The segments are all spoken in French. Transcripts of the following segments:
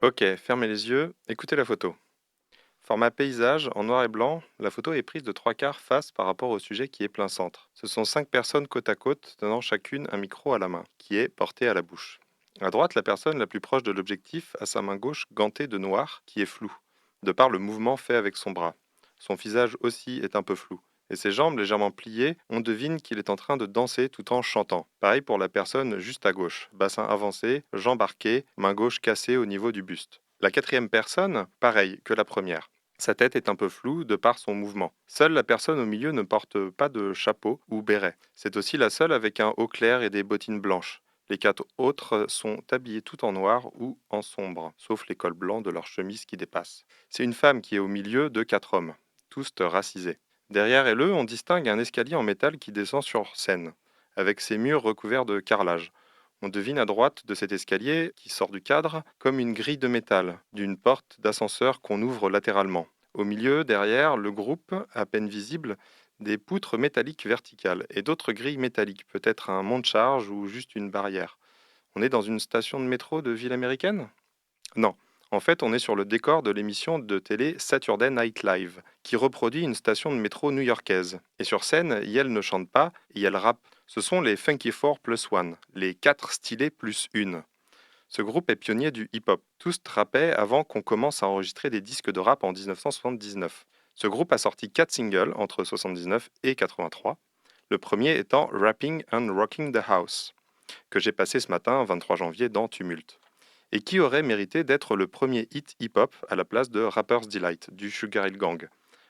Ok, fermez les yeux, écoutez la photo. Format paysage, en noir et blanc, la photo est prise de trois quarts face par rapport au sujet qui est plein centre. Ce sont cinq personnes côte à côte, tenant chacune un micro à la main, qui est porté à la bouche. À droite, la personne la plus proche de l'objectif a sa main gauche gantée de noir, qui est floue, de par le mouvement fait avec son bras. Son visage aussi est un peu flou. Et ses jambes légèrement pliées, on devine qu'il est en train de danser tout en chantant. Pareil pour la personne juste à gauche, bassin avancé, jambes arquées, main gauche cassée au niveau du buste. La quatrième personne, pareil que la première. Sa tête est un peu floue de par son mouvement. Seule la personne au milieu ne porte pas de chapeau ou béret. C'est aussi la seule avec un haut clair et des bottines blanches. Les quatre autres sont habillés tout en noir ou en sombre, sauf les cols blancs de leur chemise qui dépassent. C'est une femme qui est au milieu de quatre hommes, tous racisés. Derrière elle, on distingue un escalier en métal qui descend sur scène, avec ses murs recouverts de carrelage. On devine à droite de cet escalier, qui sort du cadre, comme une grille de métal, d'une porte d'ascenseur qu'on ouvre latéralement. Au milieu, derrière, le groupe, à peine visible, des poutres métalliques verticales et d'autres grilles métalliques, peut-être un monte-charge ou juste une barrière. On est dans une station de métro de ville américaine? Non. En fait, on est sur le décor de l'émission de télé Saturday Night Live, qui reproduit une station de métro new-yorkaise. Et sur scène, Yel ne chante pas, Yel rappe. Ce sont les Funky Four plus One, les 4 stylés plus une. Ce groupe est pionnier du hip-hop. Tous rappaient avant qu'on commence à enregistrer des disques de rap en 1979. Ce groupe a sorti 4 singles entre 79 et 83, le premier étant Rapping and Rocking the House, que j'ai passé ce matin, 23 janvier, dans Tumult, et qui aurait mérité d'être le premier hit hip-hop à la place de Rapper's Delight du Sugar Hill Gang,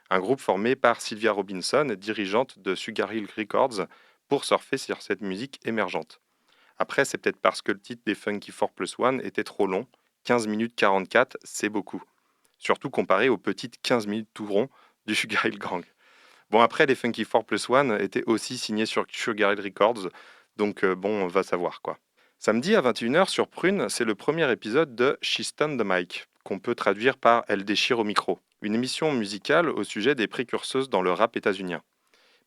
un groupe formé par Sylvia Robinson, dirigeante de Sugar Hill Records, pour surfer sur cette musique émergente. Après, c'est peut-être parce que le titre des Funky 4 plus 1 était trop long. 15 minutes 44, c'est beaucoup. Surtout comparé aux petites 15 minutes tout rond du Sugar Hill Gang. Bon, après, les Funky 4 plus 1 étaient aussi signés sur Sugar Hill Records, donc bon, on va savoir quoi. Samedi à 21h sur Prune, c'est le premier épisode de She Stunned the Mic, qu'on peut traduire par Elle déchire au micro, une émission musicale au sujet des précurseuses dans le rap états-unien.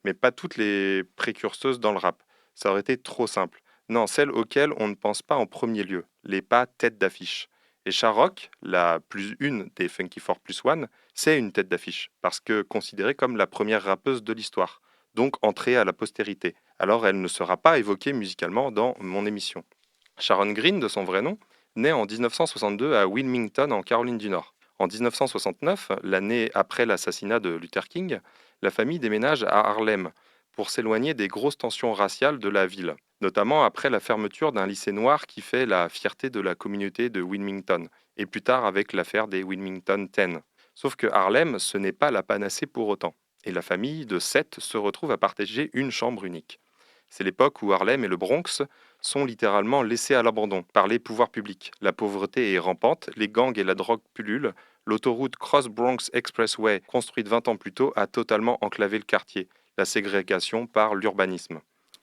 Mais pas toutes les précurseuses dans le rap. Ça aurait été trop simple. Non, celles auxquelles on ne pense pas en premier lieu, les pas tête d'affiche. Et Sharrock, la plus une des Funky Four plus One, c'est une tête d'affiche, parce que considérée comme la première rappeuse de l'histoire, donc entrée à la postérité. Alors elle ne sera pas évoquée musicalement dans mon émission. Sharon Green, de son vrai nom, naît en 1962 à Wilmington, en Caroline du Nord. En 1969, l'année après l'assassinat de Luther King, la famille déménage à Harlem pour s'éloigner des grosses tensions raciales de la ville, notamment après la fermeture d'un lycée noir qui fait la fierté de la communauté de Wilmington, et plus tard avec l'affaire des Wilmington 10. Sauf que Harlem, ce n'est pas la panacée pour autant, et la famille de Seth se retrouve à partager une chambre unique. C'est l'époque où Harlem et le Bronx sont littéralement laissés à l'abandon par les pouvoirs publics. La pauvreté est rampante, les gangs et la drogue pullulent. L'autoroute Cross Bronx Expressway, construite 20 ans plus tôt, a totalement enclavé le quartier. La ségrégation par l'urbanisme.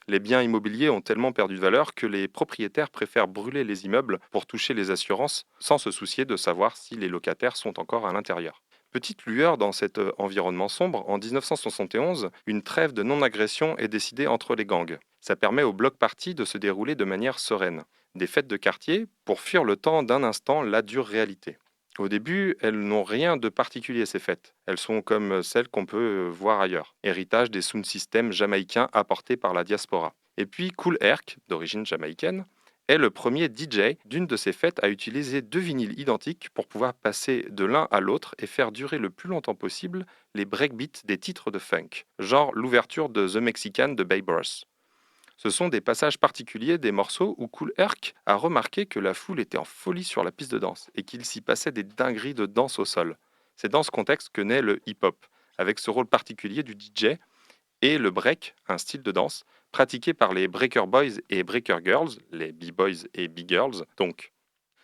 Les biens immobiliers ont tellement perdu de valeur que les propriétaires préfèrent brûler les immeubles pour toucher les assurances sans se soucier de savoir si les locataires sont encore à l'intérieur. Petite lueur dans cet environnement sombre, en 1971, une trêve de non-agression est décidée entre les gangs. Ça permet au bloc party de se dérouler de manière sereine. Des fêtes de quartier pour fuir le temps d'un instant la dure réalité. Au début, elles n'ont rien de particulier ces fêtes. Elles sont comme celles qu'on peut voir ailleurs, héritage des sound systems jamaïcains apportés par la diaspora. Et puis Kool Herc, d'origine jamaïcaine, est le premier DJ d'une de ces fêtes à utiliser deux vinyles identiques pour pouvoir passer de l'un à l'autre et faire durer le plus longtemps possible les breakbeats des titres de funk, genre l'ouverture de The Mexican de Babe Ruth. Ce sont des passages particuliers des morceaux où Kool Herc a remarqué que la foule était en folie sur la piste de danse et qu'il s'y passait des dingueries de danse au sol. C'est dans ce contexte que naît le hip-hop, avec ce rôle particulier du DJ et le break, un style de danse, pratiqué par les Breaker Boys et Breaker Girls, les B-Boys et B-Girls donc.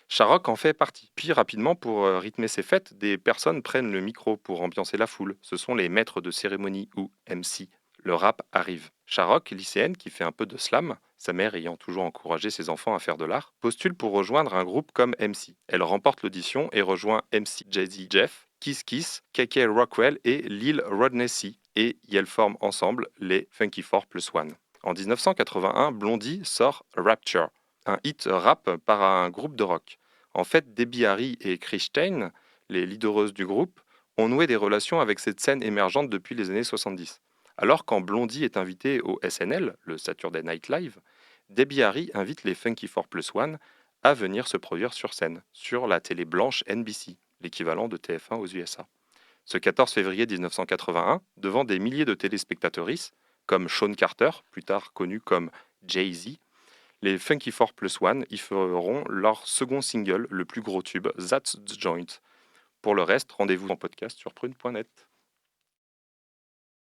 Sharrock en fait partie. Puis rapidement, pour rythmer ces fêtes, des personnes prennent le micro pour ambiancer la foule. Ce sont les maîtres de cérémonie ou MC. Le rap arrive. Sharrock, lycéenne qui fait un peu de slam, sa mère ayant toujours encouragé ses enfants à faire de l'art, postule pour rejoindre un groupe comme MC. Elle remporte l'audition et rejoint MC Jay-Z Jeff, Kiss Kiss, KK Rockwell et Lil Rodney C. Et elles forment ensemble les Funky Four plus One. En 1981, Blondie sort Rapture, un hit rap par un groupe de rock. En fait, Debbie Harry et Chris Stein, les leadereuses du groupe, ont noué des relations avec cette scène émergente depuis les années 70. Alors quand Blondie est invitée au SNL, le Saturday Night Live, Debbie Harry invite les Funky 4 Plus One à venir se produire sur scène, sur la télé blanche NBC, l'équivalent de TF1 aux USA. Ce 14 février 1981, devant des milliers de téléspectatrices, comme Shawn Carter, plus tard connu comme Jay-Z, les Funky 4 Plus One y feront leur second single, le plus gros tube, That's the Joint. Pour le reste, rendez-vous en podcast sur prune.net.